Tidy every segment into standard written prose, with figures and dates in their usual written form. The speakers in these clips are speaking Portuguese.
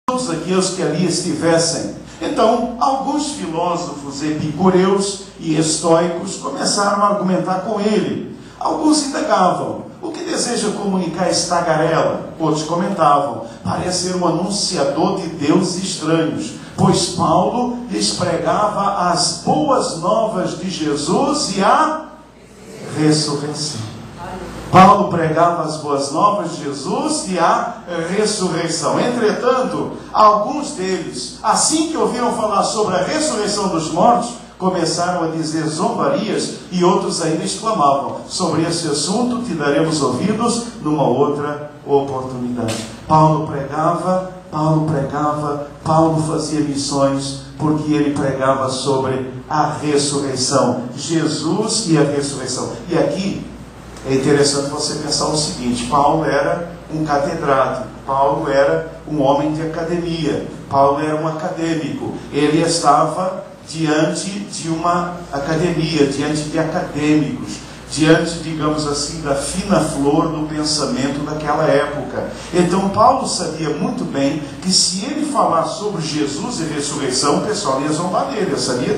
todos aqueles que ali estivessem. Então, alguns filósofos epicureus e estoicos começaram a argumentar com ele. Alguns indagavam: o que deseja comunicar esse tagarela? Outros comentavam: parece ser um anunciador de deuses estranhos, pois Paulo lhes pregava as boas novas de Jesus e a ressurreição. Paulo pregava as boas novas de Jesus e a ressurreição. Entretanto, alguns deles, assim que ouviram falar sobre a ressurreição dos mortos, começaram a dizer zombarias, e outros ainda exclamavam: sobre esse assunto te daremos ouvidos numa outra oportunidade. Paulo pregava, Paulo fazia missões, porque ele pregava sobre a ressurreição. Jesus e a ressurreição. E aqui é interessante você pensar o seguinte: Paulo era um catedrático, Paulo era um homem de academia, Paulo era um acadêmico, ele estava diante de uma academia, diante de acadêmicos, diante, digamos assim, da fina flor do pensamento daquela época. Então Paulo sabia muito bem que se ele falar sobre Jesus e ressurreição, o pessoal ia zombar dele. Eu sabia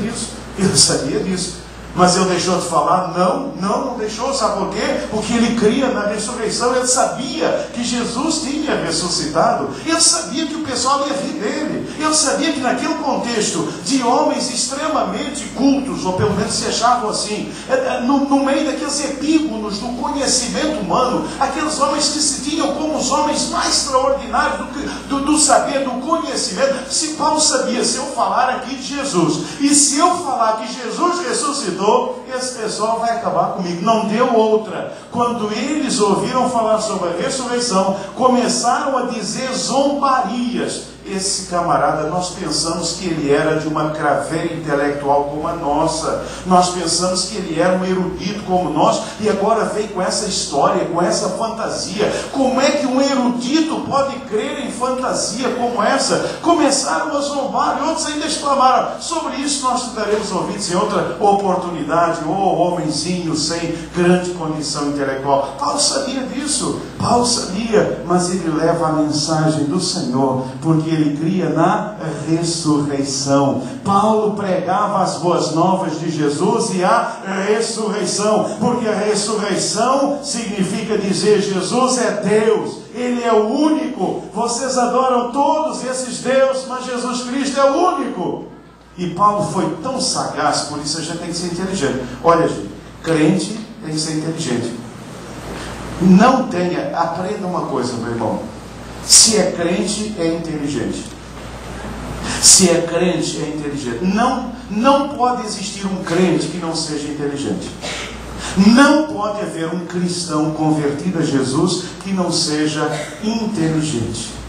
disso. Mas ele deixou de falar? Não deixou. Sabe por quê? Porque ele cria na ressurreição. Ele sabia que Jesus tinha ressuscitado. Ele sabia que o pessoal ia rir dele. Ele sabia que naquele contexto de homens extremamente cultos, ou pelo menos se achavam assim, no meio daqueles epígonos do conhecimento humano, aqueles homens que se tinham como os homens mais extraordinários do saber, do conhecimento. Se Paulo sabia, se eu falar aqui de Jesus, e se eu falar que Jesus ressuscitou, esse pessoal vai acabar comigo. Não deu outra. Quando eles ouviram falar sobre a ressurreição, começaram a dizer zombarias. Esse camarada, nós pensamos que ele era de uma craveira intelectual como a nossa. Nós pensamos que ele era um erudito como nós, e agora veio com essa história, com essa fantasia. Como é que um erudito pode crer em fantasia como essa? Começaram a zombar, e outros ainda exclamaram: sobre isso nós te daremos ouvidos em outra oportunidade. Homenzinho sem grande condição intelectual. Paulo sabia disso, mas ele leva a mensagem do Senhor, porque ele cria na ressurreição. Paulo pregava as boas novas de Jesus e a ressurreição, porque a ressurreição significa dizer: Jesus é Deus, Ele é o único. Vocês adoram todos esses deuses, mas Jesus Cristo é o único. E Paulo foi tão sagaz, por isso a gente tem que ser inteligente. Olha, gente, crente tem que ser inteligente. Aprenda uma coisa, meu irmão: se é crente, é inteligente. Se é crente, é inteligente. Não pode existir um crente que não seja inteligente. Não pode haver um cristão convertido a Jesus que não seja inteligente.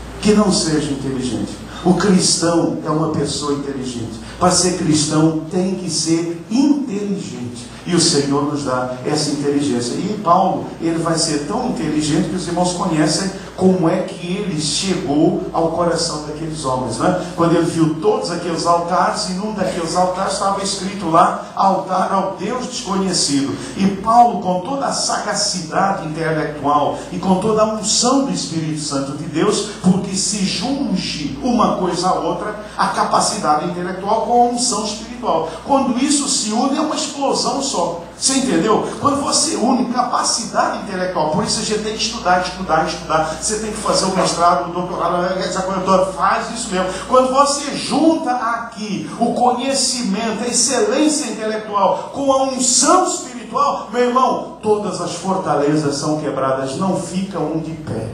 O cristão é uma pessoa inteligente. Para ser cristão tem que ser inteligente. E o Senhor nos dá essa inteligência. E Paulo, ele vai ser tão inteligente que os irmãos conhecem como é que ele chegou ao coração daqueles homens, né? Quando ele viu todos aqueles altares, e num daqueles altares estava escrito lá: altar ao Deus desconhecido. E Paulo, com toda a sagacidade intelectual e com toda a unção do Espírito Santo de Deus, porque se junge uma coisa à outra, a capacidade intelectual com a unção espiritual. Quando isso se une, é uma explosão só. Você entendeu? Quando você une capacidade intelectual, por isso a gente tem que estudar. Você tem que fazer o mestrado, o doutorado, essa coisa toda, faz isso mesmo. Quando você junta aqui o conhecimento, a excelência intelectual com a unção espiritual, meu irmão, todas as fortalezas são quebradas, não ficam de pé.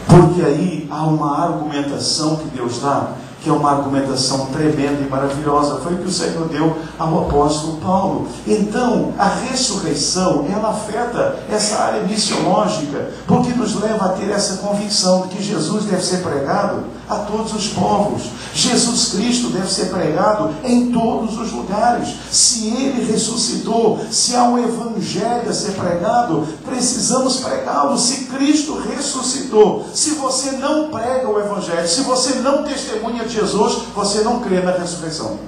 Porque aí há uma argumentação que Deus dá, que é uma argumentação tremenda e maravilhosa. Foi o que o Senhor deu ao apóstolo Paulo. Então, a ressurreição, ela afeta essa área missiológica, porque nos leva a ter essa convicção de que Jesus deve ser pregado a todos os povos. Jesus Cristo deve ser pregado em todos os lugares. Se Ele ressuscitou, se há um evangelho a ser pregado, precisamos pregá-lo. Se Cristo ressuscitou, se você não prega o evangelho, se você não testemunha de Jesus, você não crê na ressurreição.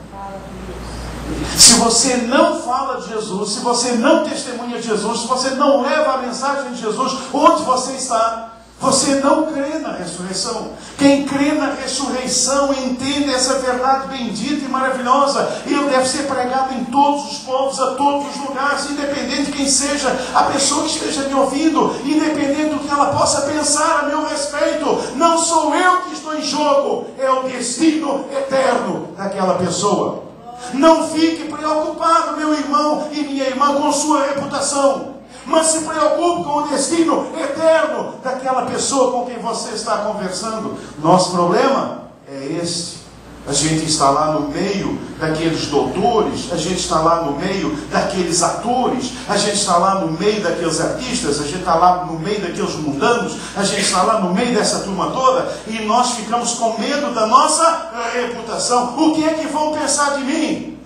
Se você não fala de Jesus, se você não testemunha de Jesus, se você não leva a mensagem de Jesus, onde você está? Você não crê na ressurreição. Quem crê na ressurreição entende essa verdade bendita e maravilhosa. E ele deve ser pregado em todos os povos, a todos os lugares, independente de quem seja a pessoa que esteja me ouvindo, independente do que ela possa pensar a meu respeito. Não sou eu que estou em jogo, é o destino eterno daquela pessoa. Não fique preocupado, meu irmão e minha irmã, com sua reputação. Mas se preocupe com o destino eterno daquela pessoa com quem você está conversando. Nosso problema é este. A gente está lá no meio daqueles doutores, a gente está lá no meio daqueles atores, a gente está lá no meio daqueles artistas, a gente está lá no meio daqueles mundanos, a gente está lá no meio dessa turma toda, e nós ficamos com medo da nossa reputação. O que é que vão pensar de mim?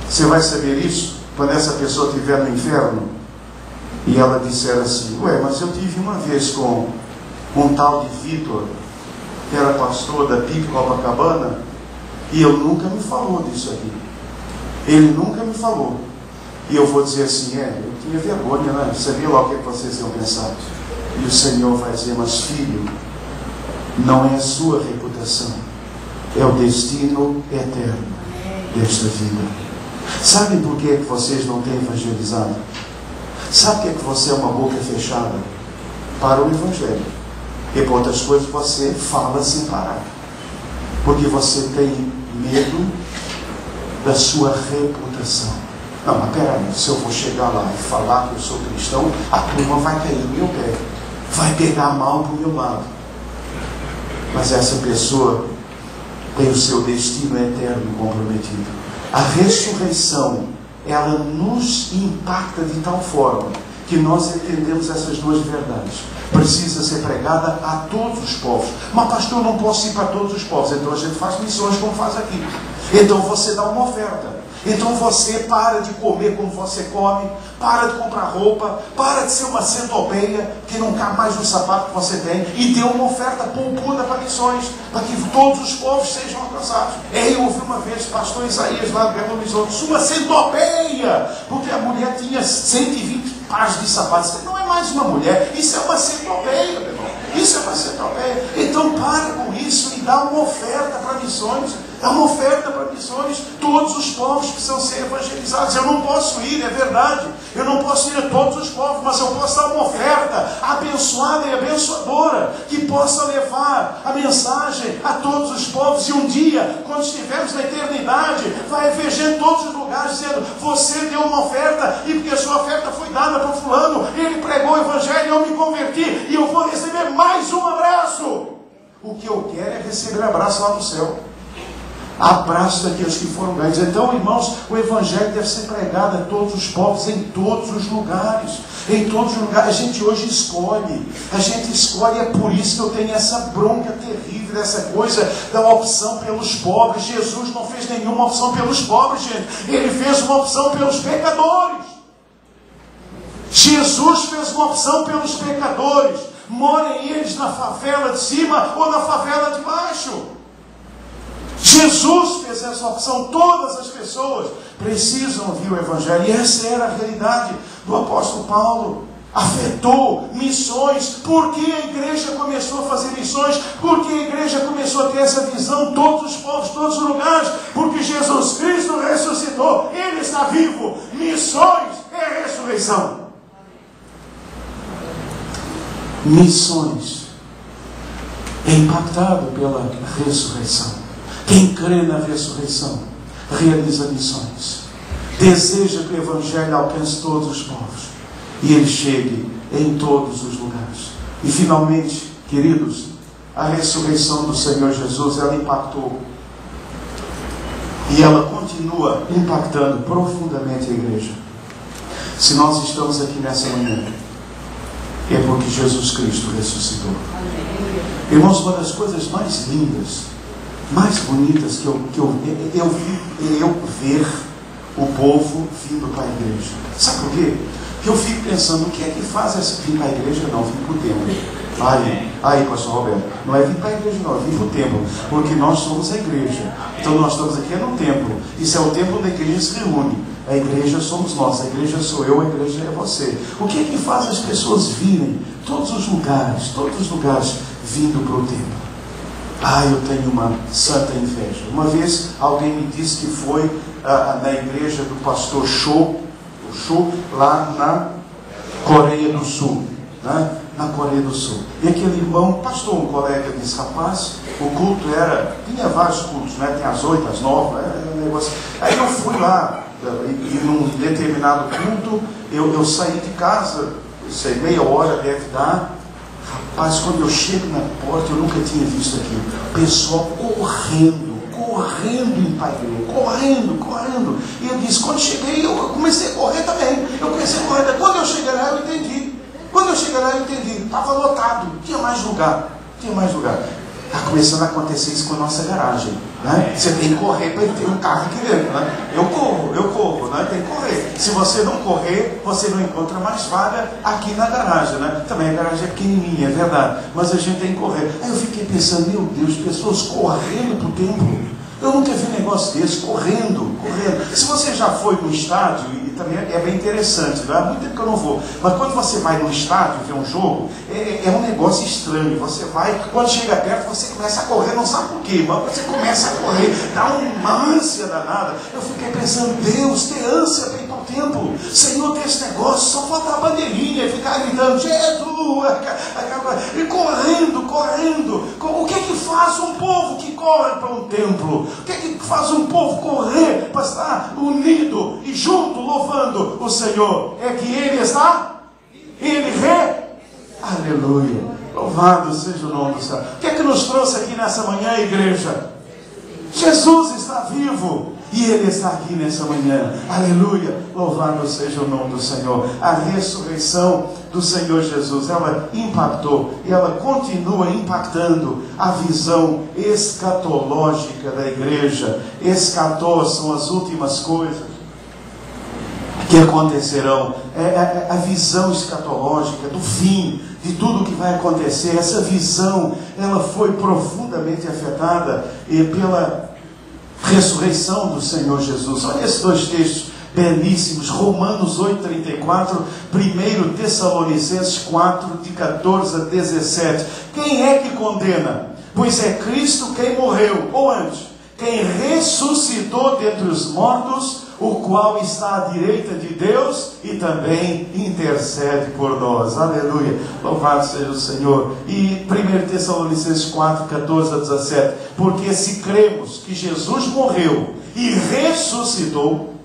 Você vai saber isso quando essa pessoa estiver no inferno e ela disser assim: ué, mas eu tive uma vez com um tal de Vitor, que era pastor da PIB Copacabana, e ele nunca me falou disso aqui. Ele nunca me falou. E eu vou dizer assim: eu tinha vergonha, né? Sabia lá o que vocês iam pensar. E o Senhor vai dizer: mas filho, não é a sua reputação, é o destino eterno desta vida. Sabe por que vocês não têm evangelizado? Sabe por que você é uma boca fechada para o Evangelho? E por outras coisas você fala sem parar. Porque você tem medo da sua reputação. Não, mas peraí, se eu vou chegar lá e falar que eu sou cristão, a turma vai cair no meu pé. Vai pegar mal para o meu lado. Mas essa pessoa tem o seu destino eterno comprometido. A ressurreição, ela nos impacta de tal forma que nós entendemos essas duas verdades. Precisa ser pregada a todos os povos. Mas pastor, eu não posso ir para todos os povos. Então a gente faz missões como faz aqui. Então você dá uma oferta. Então você para de comer como você come, para de comprar roupa, para de ser uma centopeia que não cabe mais no sapato que você tem, e dê uma oferta poupuda para missões, para que todos os povos sejam alcançados. Eu ouvi uma vez o pastor Isaías lá do Belo Horizonte: sua centopeia, porque a mulher tinha 120 pares de sapatos. Não é mais uma mulher, isso é uma centopeia, meu irmão. Isso é uma centopeia. Então para com isso e dá uma oferta para missões. Dá uma oferta para missões. Todos os povos precisam ser evangelizados. Eu não posso ir, é verdade. Eu não posso ir a todos os povos, mas eu posso dar uma oferta abençoada e abençoadora, que possa levar a mensagem a todos os povos. E um dia, quando estivermos na eternidade, vai haver gente em todos os lugares dizendo: você deu uma oferta, e porque a sua oferta foi dada para fulano, ele pregou o evangelho, eu me converti, e eu vou receber mais um abraço. O que eu quero é receber abraço lá no céu. Abraço daqueles que foram ganhos. Então, irmãos, o Evangelho deve ser pregado a todos os povos, em todos os lugares. Em todos os lugares. A gente hoje escolhe. A gente escolhe, é por isso que eu tenho essa bronca terrível, essa coisa da opção pelos pobres. Jesus não fez nenhuma opção pelos pobres, gente. Ele fez uma opção pelos pecadores. Jesus fez uma opção pelos pecadores. Morem eles na favela de cima ou na favela de baixo. Jesus fez essa opção. Todas as pessoas precisam ouvir o Evangelho. E essa era a realidade do apóstolo Paulo. Afetou missões. Por que a igreja começou a fazer missões? Por que a igreja começou a ter essa visão? Todos os povos, todos os lugares. Porque Jesus Cristo ressuscitou. Ele está vivo. Missões é ressurreição. Missões é impactado pela ressurreição. Quem crê na ressurreição realiza missões. Deseja que o Evangelho alcance todos os povos e ele chegue em todos os lugares. E finalmente, queridos, a ressurreição do Senhor Jesus, ela impactou e ela continua impactando profundamente a igreja. Se nós estamos aqui nessa manhã, é porque Jesus Cristo ressuscitou. Irmãos, uma das coisas mais lindas, mais bonitas que eu ver o povo vindo para a igreja. Sabe por quê? Porque eu fico pensando: o que é que faz essa vir para a igreja? Não, vir para o templo. Aí, pastor Roberto, não é vir para a igreja não, é vir para o templo, porque nós somos a igreja. Então nós estamos aqui no templo. Isso é o templo onde a igreja se reúne. A igreja somos nós, a igreja sou eu, a igreja é você. O que é que faz as pessoas virem todos os lugares, vindo para o templo. Eu tenho uma santa inveja. Uma vez alguém me disse que foi na igreja do pastor Cho, lá na Coreia do Sul, né? Na Coreia do Sul. E aquele irmão, pastor, um colega, disse: rapaz, o culto tinha vários cultos, né? Tem às 8, às 9, um negócio. Aí eu fui lá, e num determinado culto, eu saí de casa, sei, meia hora deve dar. Rapaz, quando eu chego na porta, eu nunca tinha visto aquilo. Pessoal correndo em paigreiro, correndo. E eu disse, quando cheguei, eu comecei a correr também. Quando eu cheguei lá, eu entendi. Estava lotado, tinha mais lugar. Está começando a acontecer isso com a nossa garagem, né? Você tem que correr para ter um carro aqui dentro, né? Eu corro, né? Tem que correr. Se você não correr, você não encontra mais vaga aqui na garagem, né? Também a garagem é pequenininha, é verdade, mas a gente tem que correr. Aí eu fiquei pensando, meu Deus, pessoas correndo para o templo. Eu nunca vi um negócio desse, correndo. Se você já foi no estádio, e também é bem interessante, não é? Há muito tempo que eu não vou, mas quando você vai no estádio ver um jogo, é um negócio estranho. Você vai, quando chega perto, você começa a correr, não sabe por quê, mas você começa a correr, dá uma ânsia danada. Eu fiquei pensando, Deus, ter ânsia para ir para o templo. Senhor, tem esse negócio, só falta a bandeirinha, ficar gritando, Jesus, e correndo. O que é que faz um povo que corre para um templo? O que é que faz um povo correr para estar unido e junto, louvando o Senhor? É que Ele está, aleluia, louvado seja o nome do Senhor. O que é que nos trouxe aqui nessa manhã, igreja? Jesus está vivo. E Ele está aqui nessa manhã, aleluia, louvado seja o nome do Senhor. A ressurreição do Senhor Jesus, ela impactou e ela continua impactando a visão escatológica da igreja. Escató são as últimas coisas que acontecerão, a visão escatológica do fim, de tudo que vai acontecer. Essa visão, ela foi profundamente afetada pela ressurreição do Senhor Jesus. Olha esses dois textos belíssimos, Romanos 8:34, 1 Tessalonicenses 4, de 14 a 17. Quem é que condena? Pois é Cristo quem morreu, ou antes, quem ressuscitou dentre os mortos, o qual está à direita de Deus e também intercede por nós. Aleluia, louvado seja o Senhor. E 1 Tessalonicenses 4, 14 a 17, porque se cremos que Jesus morreu e ressuscitou,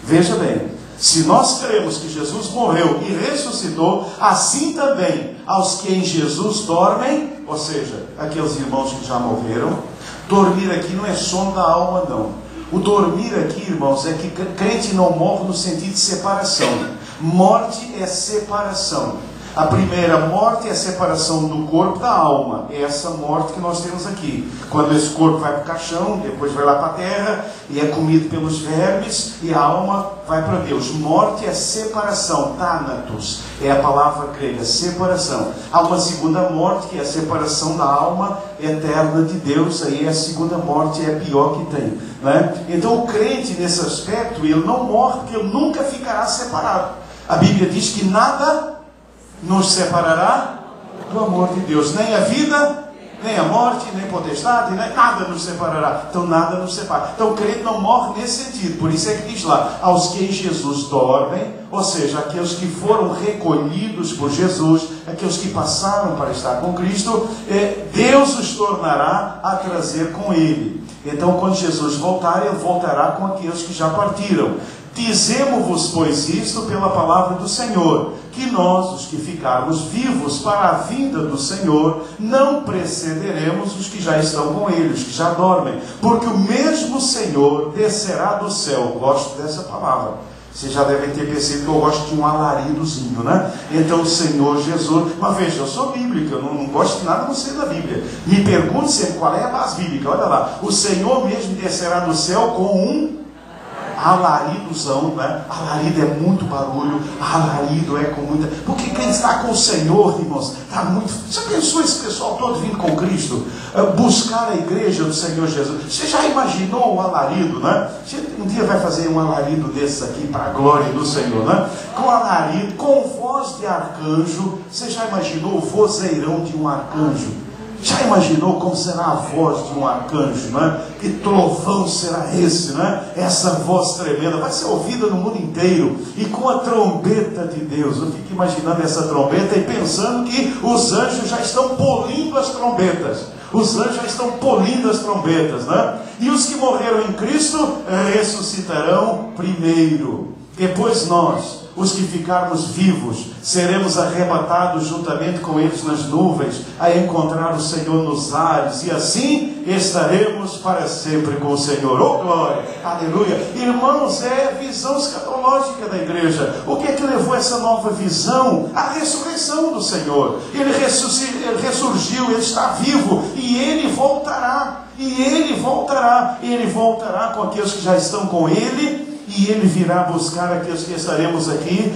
veja bem, se nós cremos que Jesus morreu e ressuscitou, assim também aos que em Jesus dormem, ou seja, aqueles irmãos que já morreram. Dormir aqui não é sono da alma, não. O dormir aqui, irmãos, é que crente não morre no sentido de separação. Morte é separação. A primeira morte é a separação do corpo da alma. É essa morte que nós temos aqui. Quando esse corpo vai para o caixão, depois vai lá para a terra, e é comido pelos vermes, e a alma vai para Deus. Morte é separação, thanatos, é a palavra grega, separação. Há uma segunda morte, que é a separação da alma eterna de Deus. Aí a segunda morte é a pior que tem, né? Então o crente, nesse aspecto, ele não morre, porque ele nunca ficará separado. A Bíblia diz que nada nos separará do amor de Deus. Nem a vida, nem a morte, nem potestade, nem nada nos separará. Então nada nos separa. Então o crente não morre nesse sentido. Por isso é que diz lá, aos que em Jesus dormem, ou seja, aqueles que foram recolhidos por Jesus, aqueles que passaram para estar com Cristo, Deus os tornará a trazer com Ele. Então quando Jesus voltar, Ele voltará com aqueles que já partiram. Dizemos-vos, pois, isto pela palavra do Senhor, que nós, os que ficarmos vivos para a vinda do Senhor, não precederemos os que já estão com Ele, os que já dormem, porque o mesmo Senhor descerá do céu. Gosto dessa palavra. Vocês já devem ter percebido que eu gosto de um alaridozinho, né? Então o Senhor Jesus, mas veja, eu sou bíblico, eu não gosto de nada a não ser da Bíblia. Me pergunte sempre qual é a base bíblica. Olha lá, o Senhor mesmo descerá do céu com um Alaridozão, né? Alarido é muito barulho, alarido é com muita... Porque quem está com o Senhor, irmãos, está muito... Já pensou esse pessoal todo vindo com Cristo? Buscar a igreja do Senhor Jesus. Você já imaginou o alarido, né? A gente um dia vai fazer um alarido desses aqui para a glória do Senhor, né? Com alarido, com voz de arcanjo. Você já imaginou o vozeirão de um arcanjo? Já imaginou como será a voz de um arcanjo, né? Que trovão será esse, né? Essa voz tremenda vai ser ouvida no mundo inteiro, e com a trombeta de Deus. Eu fico imaginando essa trombeta e pensando que os anjos já estão polindo as trombetas. Os anjos já estão polindo as trombetas, né? E os que morreram em Cristo ressuscitarão primeiro. Depois nós, os que ficarmos vivos, seremos arrebatados juntamente com eles nas nuvens, a encontrar o Senhor nos ares, e assim estaremos para sempre com o Senhor. Oh glória, aleluia. Irmãos, é a visão escatológica da igreja. O que é que levou essa nova visão? A ressurreição do Senhor. Ele ressurgiu, ele está vivo, e ele voltará. E ele voltará. Ele voltará com aqueles que já estão com ele. E ele virá buscar aqueles que estaremos aqui,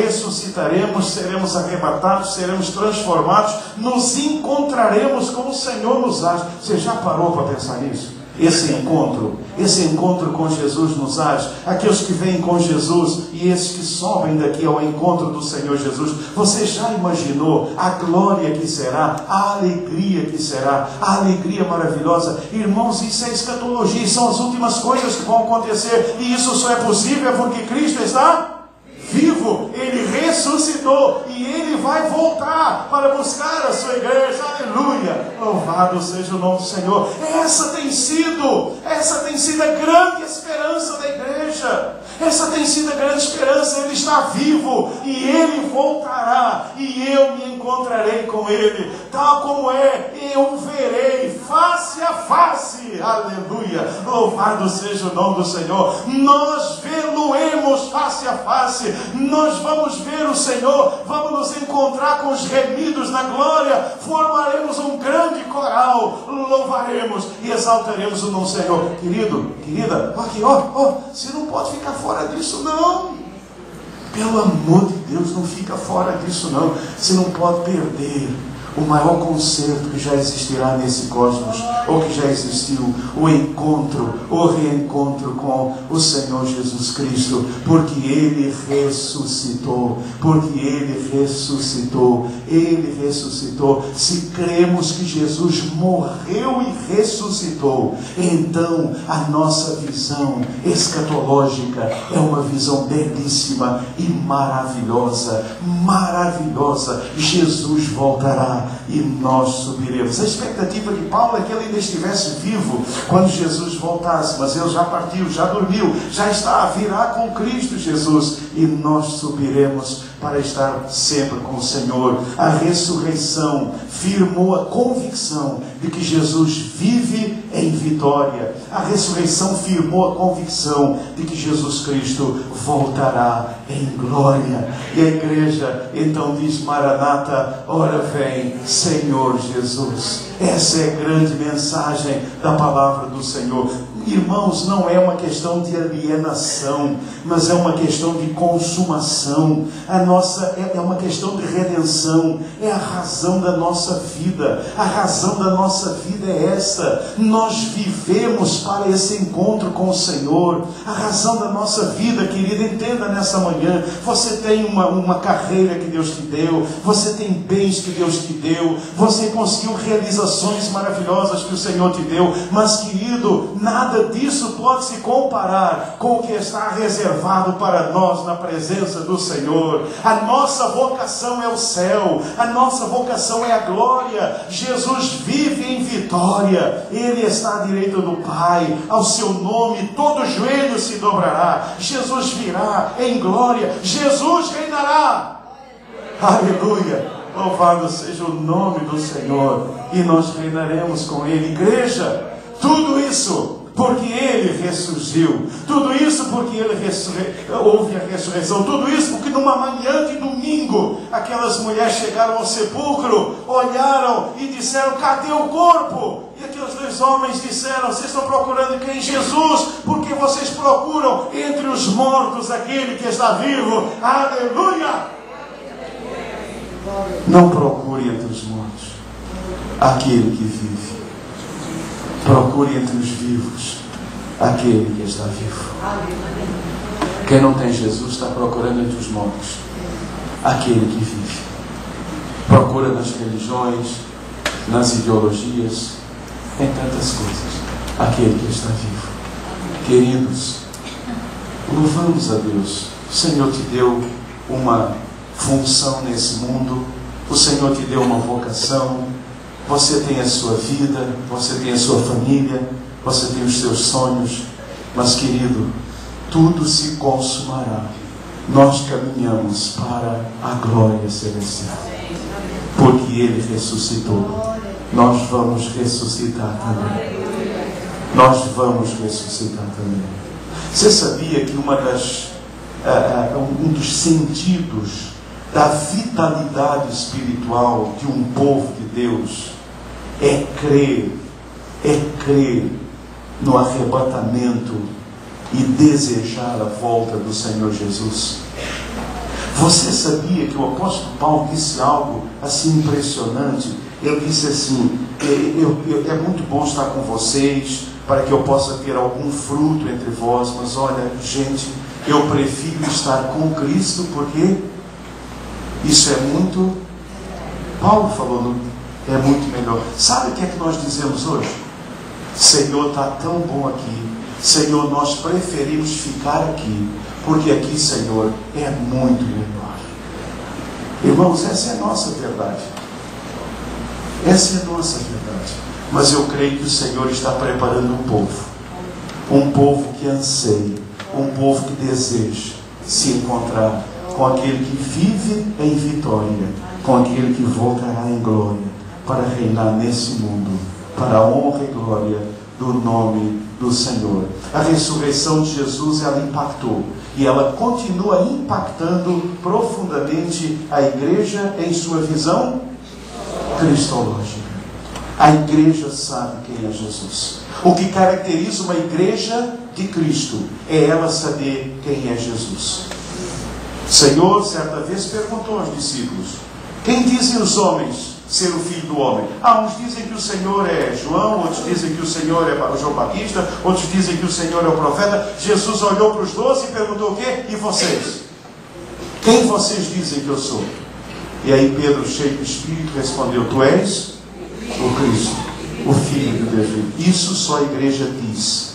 ressuscitaremos, seremos arrebatados, seremos transformados, nos encontraremos com o Senhor nos ares. Você já parou para pensar nisso? Esse encontro com Jesus nos ares, aqueles que vêm com Jesus e esses que sobem daqui ao encontro do Senhor Jesus. Você já imaginou a glória que será, a alegria que será, a alegria maravilhosa? Irmãos, isso é escatologia, são as últimas coisas que vão acontecer, e isso só é possível porque Cristo está vivo, ele ressuscitou, e ele vai voltar para buscar a sua igreja. Aleluia, louvado seja o nome do Senhor. Essa tem sido a grande esperança da igreja. Essa tem sido a grande esperança. Ele está vivo e ele voltará, e eu me encontrarei com ele, tal como é, eu o verei face a face. Aleluia, louvado seja o nome do Senhor. Nós vê-lo-emos face a face. Nós vamos ver o Senhor, vamos nos encontrar com os remidos na glória, formaremos um grande coral, louvaremos e exaltaremos o nome do Senhor. Querido, querida, aqui, você não pode ficar fora disso não. Pelo amor de Deus, não fica fora disso não. Você não pode perder o maior concerto que já existirá nesse cosmos, ou que já existiu, o encontro, o reencontro com o Senhor Jesus Cristo, porque Ele ressuscitou, Ele ressuscitou. Se cremos que Jesus morreu e ressuscitou, então a nossa visão escatológica é uma visão belíssima e maravilhosa. Jesus voltará e nós subiremos. A expectativa de Paulo é que ele ainda estivesse vivo quando Jesus voltasse, mas ele já partiu, já dormiu, já virá com Cristo Jesus, e nós subiremos para estar sempre com o Senhor. A ressurreição firmou a convicção de que Jesus vive em vitória. A ressurreição firmou a convicção de que Jesus Cristo voltará em glória. E a igreja então diz: Maranata, ora vem, Senhor Jesus. Essa é a grande mensagem da palavra do Senhor. Irmãos, não é uma questão de alienação, mas é uma questão de consumação. É uma questão de redenção. É a razão da nossa vida. A razão da nossa vida é essa. Nós vivemos para esse encontro com o Senhor. A razão da nossa vida, querida, entenda nessa manhã. Você tem uma carreira que Deus te deu. Você tem bens que Deus te deu. Você conseguiu realizações maravilhosas que o Senhor te deu. Mas, querido, nada disso pode se comparar com o que está reservado para nós na presença do Senhor. A nossa vocação é o céu, a nossa vocação é a glória. Jesus vive em vitória, Ele está à direita do Pai, ao seu nome todo joelho se dobrará. Jesus virá em glória, Jesus reinará. Aleluia, louvado seja o nome do Senhor, e nós reinaremos com Ele. Igreja, tudo isso porque Ele ressurgiu, tudo isso porque houve a ressurreição, tudo isso porque numa manhã de domingo, aquelas mulheres chegaram ao sepulcro, olharam e disseram: cadê o corpo? E aqueles dois homens disseram: vocês estão procurando quem? Jesus, porque vocês procuram entre os mortos aquele que está vivo. Aleluia! Não procure entre os mortos aquele que vive. Procure entre os vivos aquele que está vivo. Quem não tem Jesus está procurando entre os mortos aquele que vive. Procura nas religiões, nas ideologias, em tantas coisas, aquele que está vivo. Queridos, louvamos a Deus. O Senhor te deu uma função nesse mundo, o Senhor te deu uma vocação, você tem a sua vida, você tem a sua família, você tem os seus sonhos, mas, querido, tudo se consumará. Nós caminhamos para a glória celestial, porque Ele ressuscitou. Nós vamos ressuscitar também. Nós vamos ressuscitar também. Você sabia que um dos sentidos da vitalidade espiritual de um povo de Deus é crer no arrebatamento e desejar a volta do Senhor Jesus? Você sabia que o apóstolo Paulo disse algo assim impressionante? Ele disse assim: é muito bom estar com vocês, para que eu possa ter algum fruto entre vós, mas olha, gente, eu prefiro estar com Cristo, porque isso é muito... Paulo falou, é muito melhor. Sabe o que é que nós dizemos hoje? Senhor, está tão bom aqui. Senhor, nós preferimos ficar aqui, porque aqui, Senhor, é muito melhor. Irmãos, essa é a nossa verdade. Essa é a nossa verdade. Mas eu creio que o Senhor está preparando um povo que anseia, um povo que deseja se encontrar com aquele que vive em vitória, com aquele que voltará em glória, para reinar nesse mundo, para a honra e glória do nome do Senhor. A ressurreição de Jesus, ela impactou, e ela continua impactando profundamente a igreja em sua visão cristológica. A igreja sabe quem é Jesus. O que caracteriza uma igreja de Cristo é ela saber quem é Jesus. O Senhor, certa vez, perguntou aos discípulos: quem dizem os homens ser o Filho do Homem? Uns dizem que o Senhor é João, outros dizem que o Senhor é João Batista, outros dizem que o Senhor é o profeta. Jesus olhou para os 12 e perguntou o quê? E vocês? Quem vocês dizem que eu sou? E aí Pedro, cheio do Espírito, respondeu: tu és o Cristo, o Filho de Deus vivo. Isso só a igreja diz.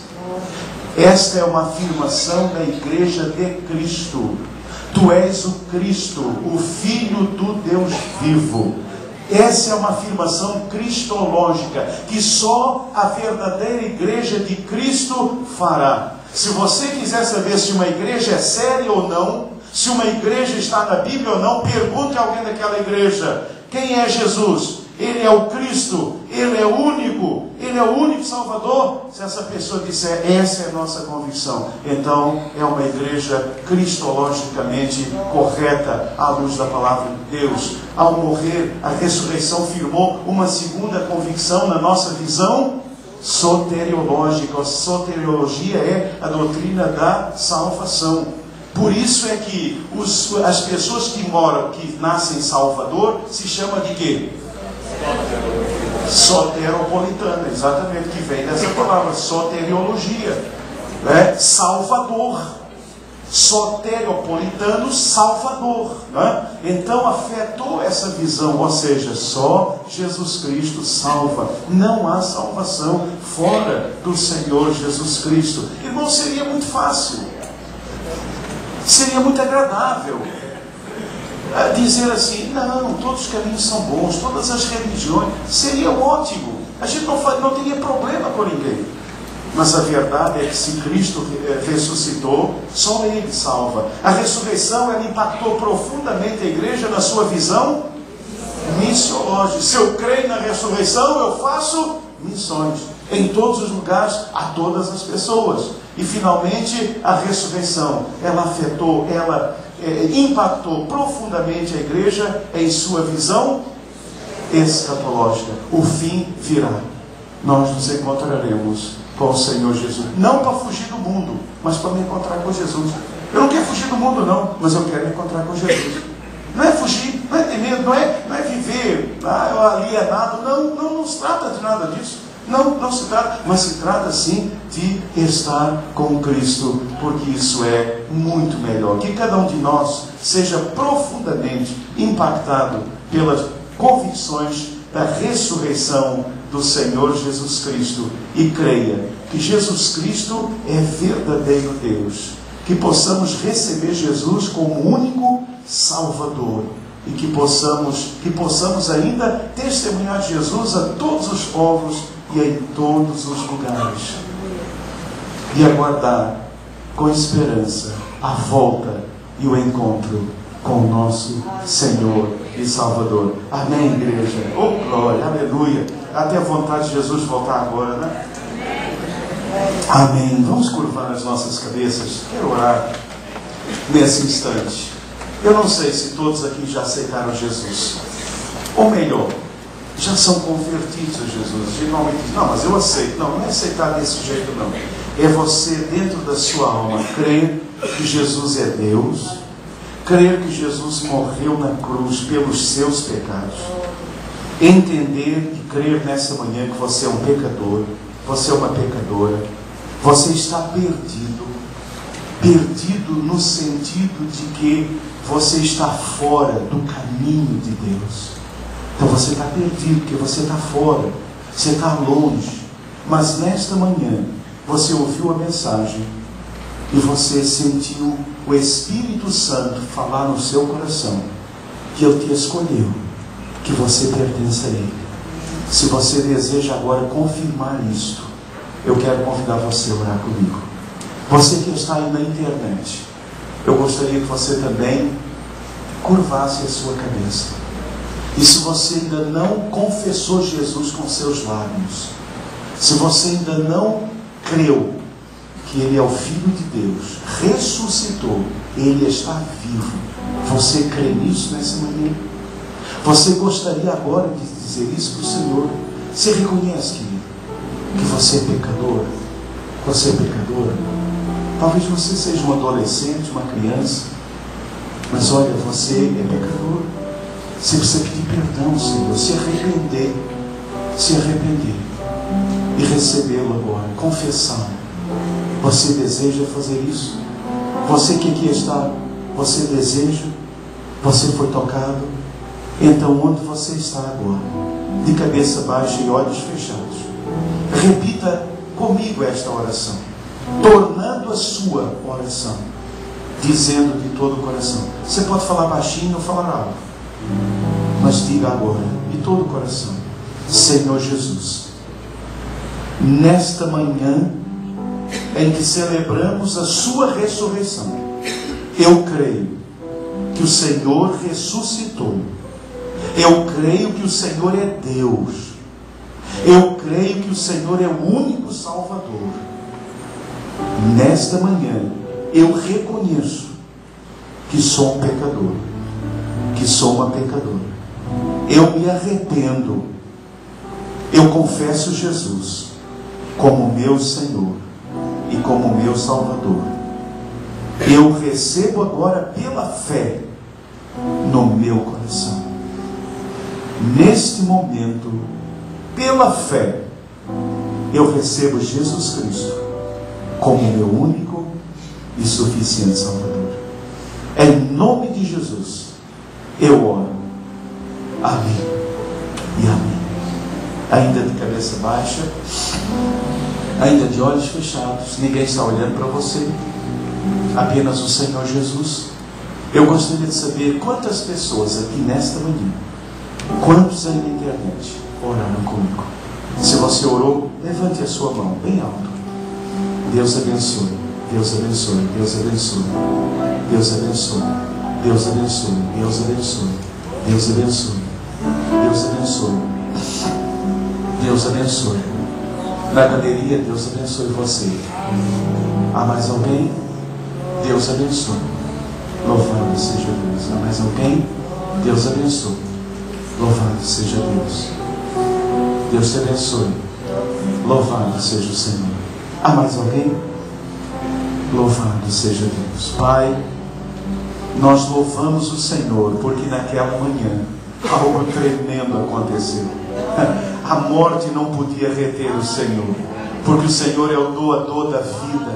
Esta é uma afirmação da igreja de Cristo. Tu és o Cristo, o Filho do Deus vivo. Essa é uma afirmação cristológica que só a verdadeira igreja de Cristo fará. Se você quiser saber se uma igreja é séria ou não, se uma igreja está na Bíblia ou não, pergunte a alguém daquela igreja: quem é Jesus? Ele é o Cristo, Ele é único, Ele é o único Salvador. Se essa pessoa disser, essa é a nossa convicção, então é uma igreja cristologicamente correta à luz da palavra de Deus. Ao morrer, a ressurreição firmou uma segunda convicção na nossa visão soteriológica. A soteriologia é a doutrina da salvação. Por isso é que as pessoas que nascem em Salvador se chamam de quê? Soteropolitana, exatamente, que vem dessa palavra, soteriologia, né? Salvador, soteropolitano, Salvador, né? Então afetou essa visão, ou seja, só Jesus Cristo salva, não há salvação fora do Senhor Jesus Cristo. Irmão, seria muito fácil, seria muito agradável dizer assim: não, todos os caminhos são bons, todas as religiões, seria ótimo, a gente não teria problema com ninguém. Mas a verdade é que se Cristo ressuscitou, só Ele salva. A ressurreição, ela impactou profundamente a igreja na sua visão missiológica. Se eu creio na ressurreição, eu faço missões em todos os lugares, a todas as pessoas. E finalmente a ressurreição, ela afetou, ela impactou profundamente a igreja em sua visão escatológica. O fim virá. nós nos encontraremos com o Senhor Jesus. Não para fugir do mundo, mas para me encontrar com Jesus. Eu não quero fugir do mundo não, mas eu quero me encontrar com Jesus. Não é fugir, não é ter medo, não é viver alienado, não se trata de nada disso. Não se trata, mas se trata sim de estar com Cristo, porque isso é muito melhor. Que cada um de nós seja profundamente impactado pelas convicções da ressurreição do Senhor Jesus Cristo e creia que Jesus Cristo é verdadeiro Deus. Que possamos receber Jesus como único Salvador e que possamos ainda testemunhar Jesus a todos os povos e em todos os lugares e aguardar com esperança a volta e o encontro com o nosso Senhor e Salvador. Amém, igreja? Oh, glória, aleluia. Até a vontade de Jesus voltar agora, né? Amém. Vamos curvar as nossas cabeças. Quero orar nesse instante. Eu não sei se todos aqui já aceitaram Jesus. Ou melhor, já são convertidos a Jesus. Geralmente dizem, não, mas eu aceito. Não é aceitar desse jeito não. É você dentro da sua alma crer que Jesus é Deus, crer que Jesus morreu na cruz pelos seus pecados, entender e crer nessa manhã que você é um pecador, você é uma pecadora, você está perdido no sentido de que você está fora do caminho de Deus. Então você está perdido, porque você está fora, você está longe. Mas nesta manhã, você ouviu a mensagem e você sentiu o Espírito Santo falar no seu coração que Ele te escolheu, que você pertence a Ele. Se você deseja agora confirmar isto, eu quero convidar você a orar comigo. Você que está aí na internet, eu gostaria que você também curvasse a sua cabeça. E se você ainda não confessou Jesus com seus lábios, se você ainda não creu que Ele é o Filho de Deus, ressuscitou, Ele está vivo, você crê nisso nessa manhã? Você gostaria agora de dizer isso para o Senhor? Você reconhece, querido, que você é pecador? Você é pecadora? Talvez você seja um adolescente, uma criança, mas olha, você é pecador. Você precisa pedir perdão, Senhor, se arrepender e recebê-lo agora, confessá-lo. Você deseja fazer isso? Você que aqui está, você deseja? Você foi tocado? Então onde você está agora? De cabeça baixa e olhos fechados. Repita comigo esta oração, tornando a sua oração, dizendo de todo o coração. Você pode falar baixinho ou falar alto, mas diga agora, de todo o coração: Senhor Jesus, nesta manhã em que celebramos a sua ressurreição, eu creio que o Senhor ressuscitou. Eu creio que o Senhor é Deus. Eu creio que o Senhor é o único Salvador. Nesta manhã, eu reconheço que sou um pecador, que sou uma pecadora. Eu me arrependo. Eu confesso Jesus como meu Senhor e como meu Salvador. Eu recebo agora pela fé no meu coração. Neste momento, pela fé, eu recebo Jesus Cristo como meu único e suficiente Salvador. Em nome de Jesus, eu oro. Amém e amém. Ainda de cabeça baixa, ainda de olhos fechados, ninguém está olhando para você, apenas o Senhor Jesus. Eu gostaria de saber quantas pessoas aqui nesta manhã, quantos aí na internet oraram comigo. Se você orou, levante a sua mão bem alto. Deus abençoe, Deus abençoe, Deus abençoe, Deus abençoe, Deus abençoe, Deus abençoe, Deus abençoe, Deus abençoe, Deus abençoe. Na galeria, Deus abençoe você. Há mais alguém? Deus abençoe. Louvado seja Deus. Há mais alguém? Deus abençoe. Louvado seja Deus. Deus te abençoe. Louvado seja o Senhor. Há mais alguém? Louvado seja Deus. Pai, nós louvamos o Senhor, porque naquela manhã algo tremendo aconteceu. A morte não podia reter o Senhor, porque o Senhor é o doador da vida.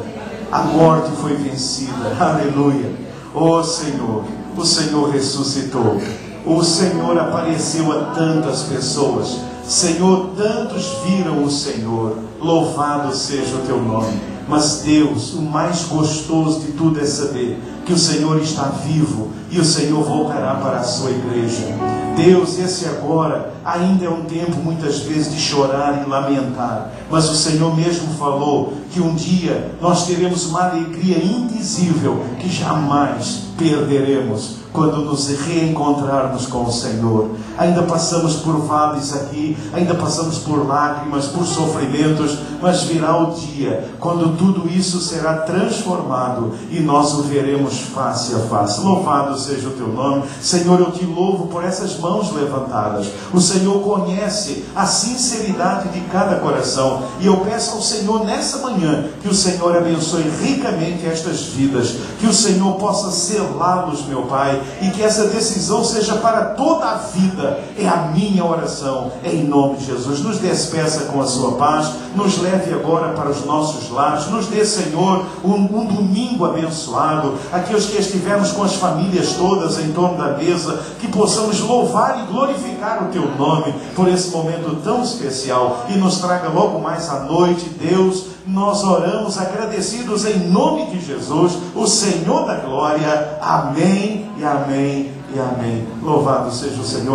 A morte foi vencida. Aleluia. Oh Senhor, o Senhor ressuscitou. O Senhor apareceu a tantas pessoas. Senhor, tantos viram o Senhor. Louvado seja o teu nome. Mas Deus, o mais gostoso de tudo é saber que o Senhor está vivo e o Senhor voltará para a sua igreja. Deus, esse agora ainda é um tempo muitas vezes de chorar e lamentar, mas o Senhor mesmo falou que um dia nós teremos uma alegria indizível que jamais perderemos quando nos reencontrarmos com o Senhor. Ainda passamos por vales aqui, ainda passamos por lágrimas, por sofrimentos, mas virá o dia quando tudo isso será transformado e nós o veremos face a face. Louvado seja o teu nome. Senhor, eu te louvo por essas mãos levantadas. O Senhor conhece a sinceridade de cada coração e eu peço ao Senhor nessa manhã que o Senhor abençoe ricamente estas vidas, que o Senhor possa selá-los, meu Pai, e que essa decisão seja para toda a vida. É a minha oração, em nome de Jesus. Nos despeça com a sua paz, nos leve agora para os nossos lares, nos dê, Senhor, um domingo abençoado. Aqueles que estivermos com as famílias todas em torno da mesa, que possamos louvar e glorificar o teu nome por esse momento tão especial, e nos traga logo mais à noite, Deus. Nós oramos agradecidos em nome de Jesus, o Senhor da glória. Amém e amém e amém. Louvado seja o Senhor.